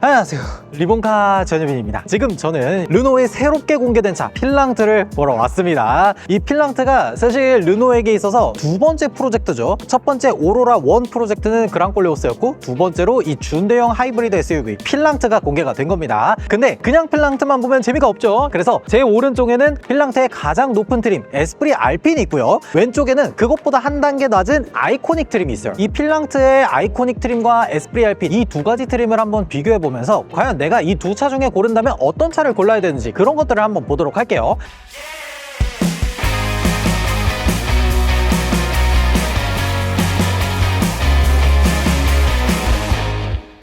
안녕하세요, 리본카 전유빈입니다. 지금 저는 르노의 새롭게 공개된 차 필랑트를 보러 왔습니다. 이 필랑트가 사실 르노에게 있어서 두 번째 프로젝트죠. 첫 번째 오로라 1 프로젝트는 그랑콜레오스였고, 두 번째로 이 준대형 하이브리드 SUV 필랑트가 공개가 된 겁니다. 근데 그냥 필랑트만 보면 재미가 없죠. 그래서 제 오른쪽에는 필랑트의 가장 높은 트림 에스프리 알핀이 있고요, 왼쪽에는 그것보다 한 단계 낮은 아이코닉 트림이 있어요. 이 필랑트의 아이코닉 트림과 에스프리 알핀 이 두 가지 트림을 한번 비교해 보면서 과연 내가 이 두 차 중에 고른다면 어떤 차를 골라야 되는지 그런 것들을 한번 보도록 할게요.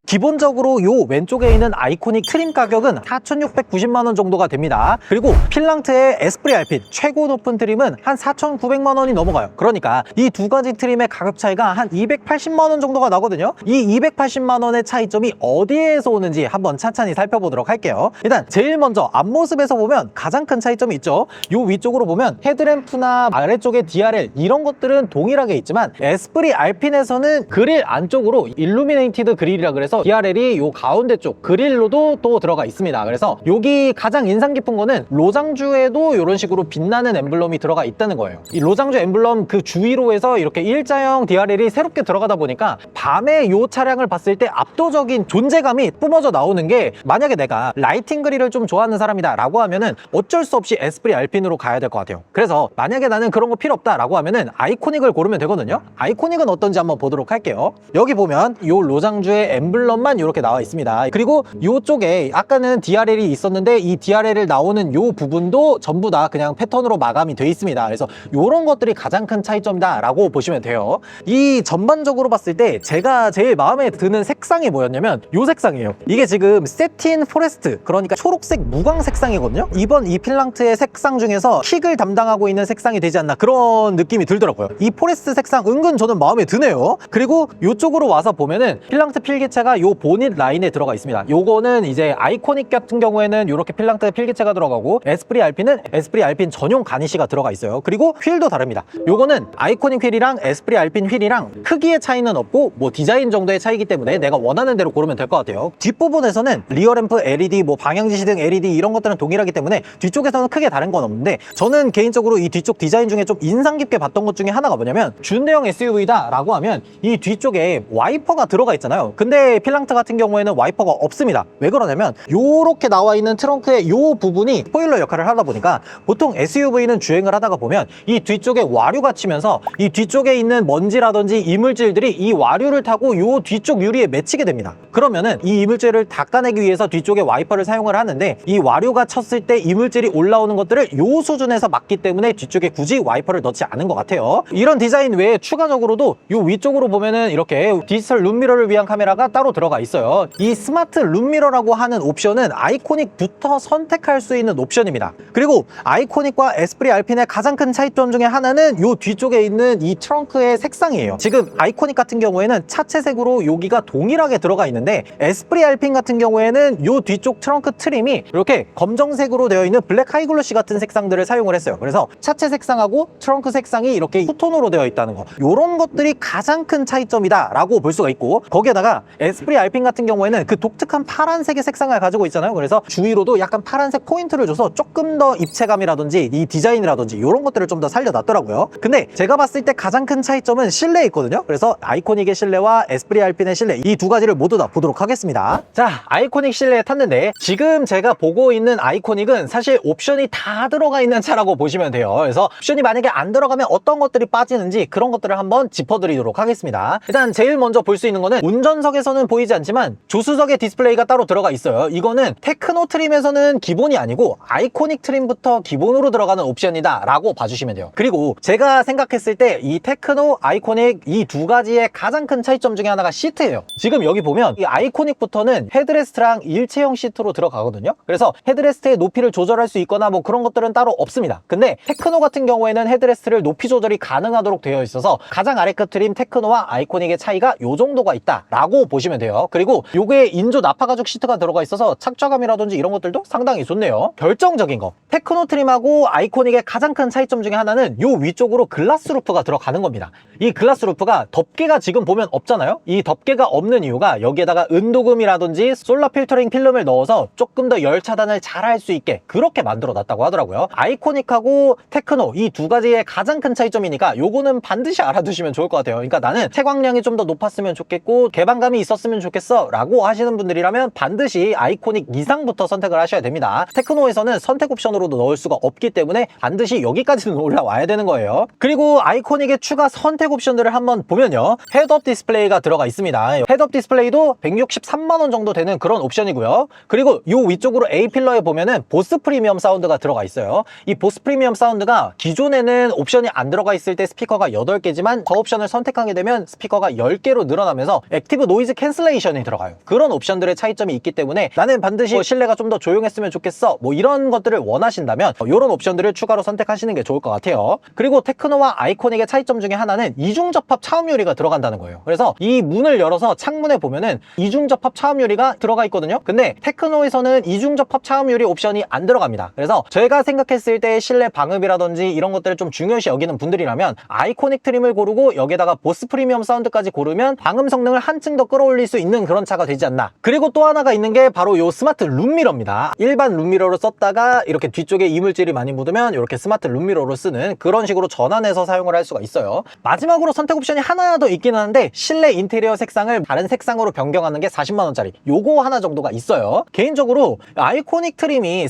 기본적으로 요 왼쪽에 있는 아이코닉 트림 가격은 4,690만 원 정도가 됩니다. 그리고 필랑트의 에스프리 알핀 최고 높은 트림은 한 4,900만 원이 넘어가요. 그러니까 이 두 가지 트림의 가격 차이가 한 280만 원 정도가 나거든요. 이 280만 원의 차이점이 어디에서 오는지 한번 찬찬히 살펴보도록 할게요. 일단 제일 먼저 앞모습에서 보면 가장 큰 차이점이 있죠. 요 위쪽으로 보면 헤드램프나 아래쪽에 DRL 이런 것들은 동일하게 있지만, 에스프리 알핀에서는 그릴 안쪽으로 일루미네이티드 그릴이라 그래서 DRL이 요 가운데 쪽 그릴로도 또 들어가 있습니다. 그래서 여기 가장 인상 깊은 거는 로장주에도 이런 식으로 빛나는 엠블럼이 들어가 있다는 거예요. 이 로장주 엠블럼 그 주위로에서 이렇게 일자형 DRL이 새롭게 들어가다 보니까 밤에 요 차량을 봤을 때 압도적인 존재감이 뿜어져 나오는 게, 만약에 내가 라이팅 그릴을 좀 좋아하는 사람이다 라고 하면은 어쩔 수 없이 에스프리 알핀으로 가야 될 것 같아요. 그래서 만약에 나는 그런 거 필요 없다 라고 하면은 아이코닉을 고르면 되거든요. 아이코닉은 어떤지 한번 보도록 할게요. 여기 보면 요 로장주의 엠블럼 만 이렇게 나와 있습니다. 그리고 이쪽에 아까는 DRL이 있었는데 이 DRL을 나오는 요 부분도 전부 다 그냥 패턴으로 마감이 돼 있습니다. 그래서 이런 것들이 가장 큰 차이점이다 라고 보시면 돼요. 이 전반적으로 봤을 때 제가 제일 마음에 드는 색상이 뭐였냐면 요 색상이에요. 이게 지금 세틴 포레스트, 그러니까 초록색 무광 색상이거든요. 이번 이 필랑트의 색상 중에서 킥을 담당하고 있는 색상이 되지 않나 그런 느낌이 들더라고요. 이 포레스트 색상 은근 저는 마음에 드네요. 그리고 이쪽으로 와서 보면은 필랑트 필기체가 요 보닛 라인에 들어가 있습니다. 요거는 이제 아이코닉 같은 경우에는 이렇게 필랑트 필기체가 들어가고, 에스프리 알핀은 에스프리 알핀 전용 가니쉬가 들어가 있어요. 그리고 휠도 다릅니다. 요거는 아이코닉 휠이랑 에스프리 알핀 휠이랑 크기의 차이는 없고 뭐 디자인 정도의 차이기 때문에 내가 원하는 대로 고르면 될 것 같아요. 뒷부분에서는 리어램프 LED, 뭐 방향지시 등 LED 이런 것들은 동일하기 때문에 뒤쪽에서는 크게 다른 건 없는데, 저는 개인적으로 이 뒤쪽 디자인 중에 좀 인상 깊게 봤던 것 중에 하나가 뭐냐면, 준대형 SUV다 라고 하면 이 뒤쪽에 와이퍼가 들어가 있잖아요. 근데 필랑트 같은 경우에는 와이퍼가 없습니다. 왜 그러냐면 요렇게 나와 있는 트렁크의 요 부분이 스포일러 역할을 하다 보니까, 보통 SUV는 주행을 하다가 보면 이 뒤쪽에 와류가 치면서 이 뒤쪽에 있는 먼지라든지 이물질들이 이 와류를 타고 요 뒤쪽 유리에 맺히게 됩니다. 그러면은 이 이물질을 닦아내기 위해서 뒤쪽에 와이퍼를 사용을 하는데, 이 와류가 쳤을 때 이물질이 올라오는 것들을 요 수준에서 막기 때문에 뒤쪽에 굳이 와이퍼를 넣지 않은 것 같아요. 이런 디자인 외에 추가적으로도 요 위쪽으로 보면은 이렇게 디지털 룸미러를 위한 카메라가 따로 들어가 있어요. 이 스마트 룸미러라고 하는 옵션은 아이코닉부터 선택할 수 있는 옵션입니다. 그리고 아이코닉과 에스프리 알핀의 가장 큰 차이점 중에 하나는 요 뒤쪽에 있는 이 트렁크의 색상이에요. 지금 아이코닉 같은 경우에는 차체색으로 여기가 동일하게 들어가 있는데, 에스프리 알핀 같은 경우에는 요 뒤쪽 트렁크 트림이 이렇게 검정색으로 되어 있는 블랙 하이글로시 같은 색상들을 사용을 했어요. 그래서 차체 색상하고 트렁크 색상이 이렇게 투톤으로 되어 있다는 거, 요런 것들이 가장 큰 차이점이다 라고 볼 수가 있고, 거기에다가 에스프리 알핀 같은 경우에는 그 독특한 파란색의 색상을 가지고 있잖아요. 그래서 주위로도 약간 파란색 포인트를 줘서 조금 더 입체감이라든지 이 디자인이라든지 이런 것들을 좀 더 살려놨더라고요. 근데 제가 봤을 때 가장 큰 차이점은 실내에 있거든요. 그래서 아이코닉의 실내와 에스프리 알핀의 실내, 이 두 가지를 모두 다 보도록 하겠습니다. 자, 아이코닉 실내에 탔는데, 지금 제가 보고 있는 아이코닉은 사실 옵션이 다 들어가 있는 차라고 보시면 돼요. 그래서 옵션이 만약에 안 들어가면 어떤 것들이 빠지는지 그런 것들을 한번 짚어드리도록 하겠습니다. 일단 제일 먼저 볼 수 있는 거는, 운전석에서는 보이지 않지만 조수석에 디스플레이가 따로 들어가 있어요. 이거는 테크노 트림에서는 기본이 아니고 아이코닉 트림부터 기본으로 들어가는 옵션이다 라고 봐주시면 돼요. 그리고 제가 생각했을 때 이 테크노, 아이코닉 이 두 가지의 가장 큰 차이점 중에 하나가 시트예요. 지금 여기 보면 이 아이코닉부터는 헤드레스트랑 일체형 시트로 들어가거든요. 그래서 헤드레스트의 높이를 조절할 수 있거나 뭐 그런 것들은 따로 없습니다. 근데 테크노 같은 경우에는 헤드레스트를 높이 조절이 가능하도록 되어 있어서 가장 아래급 트림 테크노와 아이코닉의 차이가 요 정도가 있다 라고 보시면 돼요. 그리고 요게 인조 나파 가죽 시트가 들어가 있어서 착좌감이라든지 이런 것들도 상당히 좋네요. 결정적인 거, 테크노 트림하고 아이코닉의 가장 큰 차이점 중에 하나는 요 위쪽으로 글라스 루프가 들어가는 겁니다. 이 글라스 루프가 덮개가 지금 보면 없잖아요. 이 덮개가 없는 이유가 여기에다가 은도금이라든지 솔라 필터링 필름을 넣어서 조금 더 열 차단을 잘 할 수 있게 그렇게 만들어 놨다고 하더라고요. 아이코닉하고 테크노 이 두 가지의 가장 큰 차이점이니까 요거는 반드시 알아두시면 좋을 것 같아요. 그러니까 나는 채광량이 좀 더 높았으면 좋겠고 개방감이 있었으면 좋겠어 라고 하시는 분들이라면 반드시 아이코닉 이상부터 선택을 하셔야 됩니다. 테크노에서는 선택 옵션으로도 넣을 수가 없기 때문에 반드시 여기까지는 올라와야 되는 거예요. 그리고 아이코닉의 추가 선택 옵션들을 한번 보면요, 헤드업 디스플레이가 들어가 있습니다. 헤드업 디스플레이도 163만원 정도 되는 그런 옵션이고요. 그리고 요 위쪽으로 A필러에 보면은 보스 프리미엄 사운드가 들어가 있어요. 이 보스 프리미엄 사운드가 기존에는 옵션이 안 들어가 있을 때 스피커가 8개지만 저 옵션을 선택하게 되면 스피커가 10개로 늘어나면서 액티브 노이즈 캔슬레이션이 들어가요. 그런 옵션들의 차이점이 있기 때문에 나는 반드시 실내가 좀 더 조용했으면 좋겠어 뭐 이런 것들을 원하신다면 이런 옵션들을 추가로 선택하시는 게 좋을 것 같아요. 그리고 테크노와 아이코닉의 차이점 중에 하나는 이중접합 차음 유리가 들어간다는 거예요. 그래서 이 문을 열어서 창문에 보면은 이중접합 차음 유리가 들어가 있거든요. 근데 테크노에서는 이중접합 차음 유리 옵션이 안 들어갑니다. 그래서 제가 생각했을 때 실내 방음이라든지 이런 것들을 좀 중요시 여기는 분들이라면 아이코닉 트림을 고르고 여기다가 보스 프리미엄 사운드까지 고르면 방음 성능을 한층 더 끌어올릴 수 있는 그런 차가 되지 않나. 그리고 또 하나가 있는 게 바로 요 스마트 룸미러입니다. 일반 룸미러로 썼다가 이렇게 뒤쪽에 이물질이 많이 묻으면 이렇게 스마트 룸미러로 쓰는 그런 식으로 전환해서 사용을 할 수가 있어요. 마지막으로 선택 옵션이 하나 더 있긴 하는데 실내 인테리어 색상을 다른 색상으로 변경하는 게 40만원짜리 요거 하나 정도가 있어요. 개인적으로 아이코닉 트림이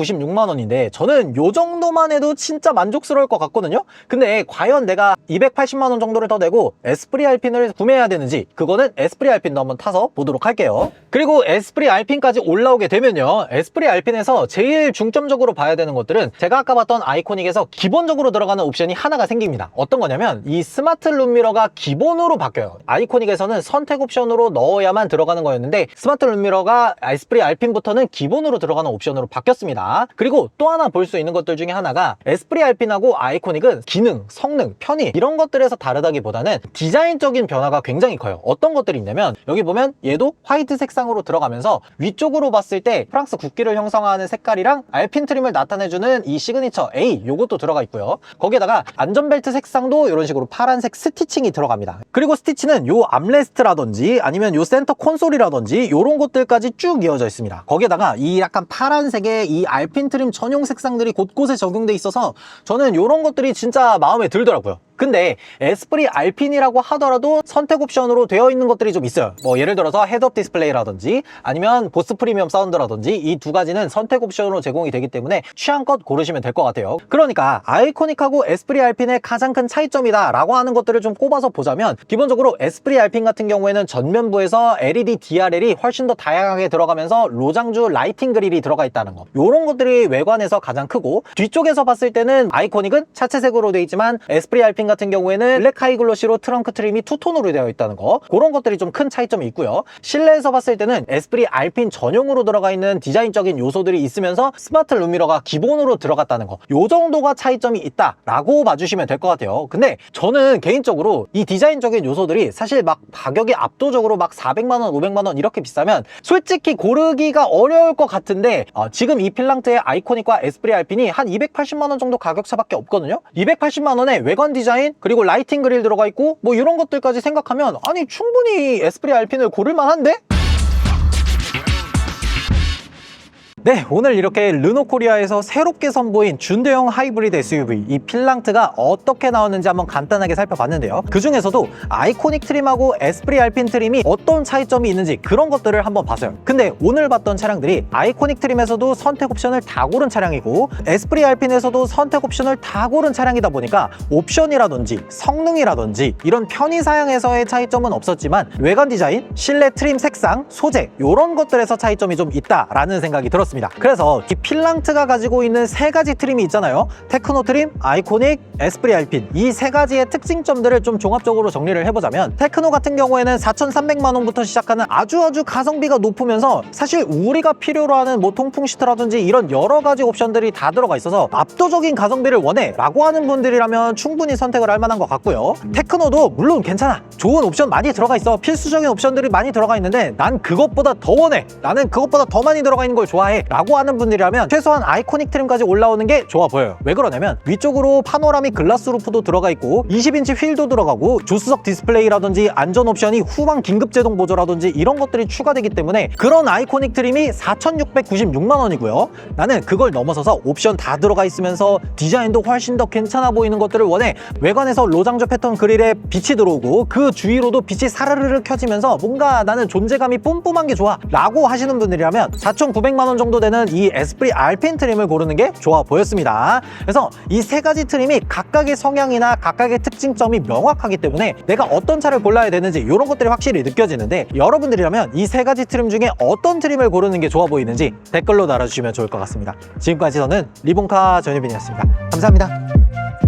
4,696만원인데 저는 요 정도만 해도 진짜 만족스러울 것 같거든요. 근데 과연 내가 280만원 정도를 더 내고 에스프리 알핀을 구매해야 되는지 그거는 에스프리 알핀도 한번 타서 보도록 할게요. 그리고 에스프리 알핀까지 올라오게 되면요, 에스프리 알핀에서 제일 중점적으로 봐야 되는 것들은 제가 아까 봤던 아이코닉에서 기본적으로 들어가는 옵션이 하나가 생깁니다. 어떤 거냐면 이 스마트 룸미러가 기본으로 바뀌어요. 아이코닉에서는 선택 옵션으로 넣어야만 들어가는 거였는데 스마트 룸미러가 에스프리 알핀부터는 기본으로 들어가는 옵션으로 바뀌었습니다. 그리고 또 하나 볼 수 있는 것들 중에 하나가 에스프리 알핀하고 아이코닉은 기능, 성능, 편의 이런 것들에서 다르다기보다는 디자인적인 변화가 굉장히 커요. 어떤 것들이 있냐면 여기 보면 얘도 화이트 색상으로 들어가면서 위쪽으로 봤을 때 프랑스 국기를 형성하는 색깔이랑 알핀 트림을 나타내주는 이 시그니처 A 요것도 들어가 있고요. 거기에다가 안전벨트 색상도 이런 식으로 파란색 스티칭이 들어갑니다. 그리고 스티치는 요 암레스트라든지 아니면 요 센터 콘솔이라든지 이런 것들까지 쭉 이어져 있습니다. 거기에다가 이 약간 파란색의 이 알핀 트림 전용 색상들이 곳곳에 적용돼 있어서 저는 이런 것들이 진짜 마음에 들더라고요. 근데 에스프리 알핀이라고 하더라도 선택 옵션으로 되어 있는 것들이 좀 있어요. 뭐 예를 들어서 헤드업 디스플레이라든지 아니면 보스 프리미엄 사운드라든지 이 두 가지는 선택 옵션으로 제공이 되기 때문에 취향껏 고르시면 될 것 같아요. 그러니까 아이코닉하고 에스프리 알핀의 가장 큰 차이점이다 라고 하는 것들을 좀 꼽아서 보자면 기본적으로 에스프리 알핀 같은 경우에는 전면부에서 LED DRL이 훨씬 더 다양하게 들어가면서 로장주 라이팅 그릴이 들어가 있다는 거, 이런 것들이 외관에서 가장 크고, 뒤쪽에서 봤을 때는 아이코닉은 차체색으로 되어 있지만 에스프리 알핀 같은 경우에는 블랙 하이글로시로 트렁크 트림이 투톤으로 되어 있다는 거, 그런 것들이 좀 큰 차이점이 있고요. 실내에서 봤을 때는 에스프리 알핀 전용으로 들어가 있는 디자인적인 요소들이 있으면서 스마트 룸미러가 기본으로 들어갔다는 거, 요 정도가 차이점이 있다 라고 봐주시면 될 것 같아요. 근데 저는 개인적으로 이 디자인적인 요소들이 사실 막 가격이 압도적으로 막 400만원 500만원 이렇게 비싸면 솔직히 고르기가 어려울 것 같은데 지금 이 필랑트의 아이코닉과 에스프리 알핀이 한 280만원 정도 가격차밖에 없거든요. 280만원에 외관 디자인 그리고 라이팅 그릴 들어가 있고 뭐 이런 것들까지 생각하면 아니 충분히 에스프리 알핀을 고를만한데? 네, 오늘 이렇게 르노코리아에서 새롭게 선보인 준대형 하이브리드 SUV 이 필랑트가 어떻게 나왔는지 한번 간단하게 살펴봤는데요. 그 중에서도 아이코닉 트림하고 에스프리 알핀 트림이 어떤 차이점이 있는지 그런 것들을 한번 봤어요. 근데 오늘 봤던 차량들이 아이코닉 트림에서도 선택 옵션을 다 고른 차량이고 에스프리 알핀에서도 선택 옵션을 다 고른 차량이다 보니까 옵션이라든지 성능이라든지 이런 편의사양에서의 차이점은 없었지만 외관 디자인, 실내 트림 색상, 소재 이런 것들에서 차이점이 좀 있다라는 생각이 들었습니다. 보겠습니다. 그래서 이 필랑트가 가지고 있는 세 가지 트림이 있잖아요. 테크노 트림, 아이코닉, 에스프리 알핀, 이 세 가지의 특징점들을 좀 종합적으로 정리를 해보자면, 테크노 같은 경우에는 4,300만 원부터 시작하는 아주 가성비가 높으면서 사실 우리가 필요로 하는 뭐 통풍 시트라든지 이런 여러 가지 옵션들이 다 들어가 있어서 압도적인 가성비를 원해 라고 하는 분들이라면 충분히 선택을 할 만한 것 같고요. 테크노도 물론 괜찮아, 좋은 옵션 많이 들어가 있어, 필수적인 옵션들이 많이 들어가 있는데 난 그것보다 더 원해, 나는 그것보다 더 많이 들어가 있는 걸 좋아해 라고 하는 분들이라면 최소한 아이코닉 트림까지 올라오는 게 좋아 보여요. 왜 그러냐면 위쪽으로 파노라믹 글라스 루프도 들어가 있고 20인치 휠도 들어가고 조수석 디스플레이라든지 안전 옵션이 후방 긴급 제동 보조라든지 이런 것들이 추가되기 때문에 그런 아이코닉 트림이 4,696만 원이고요. 나는 그걸 넘어서서 옵션 다 들어가 있으면서 디자인도 훨씬 더 괜찮아 보이는 것들을 원해. 외관에서 로장조 패턴 그릴에 빛이 들어오고 그 주위로도 빛이 사르르르 켜지면서 뭔가 나는 존재감이 뿜뿜한 게 좋아 라고 하시는 분들이라면 4,900만 원 정도 되는 이 에스프리 알핀 트림을 고르는 게 좋아 보였습니다. 그래서 이 세 가지 트림이 각각의 성향이나 각각의 특징점이 명확하기 때문에 내가 어떤 차를 골라야 되는지 이런 것들이 확실히 느껴지는데, 여러분들이라면 이 세 가지 트림 중에 어떤 트림을 고르는 게 좋아 보이는지 댓글로 달아주시면 좋을 것 같습니다. 지금까지 저는 리본카 전유빈이었습니다. 감사합니다.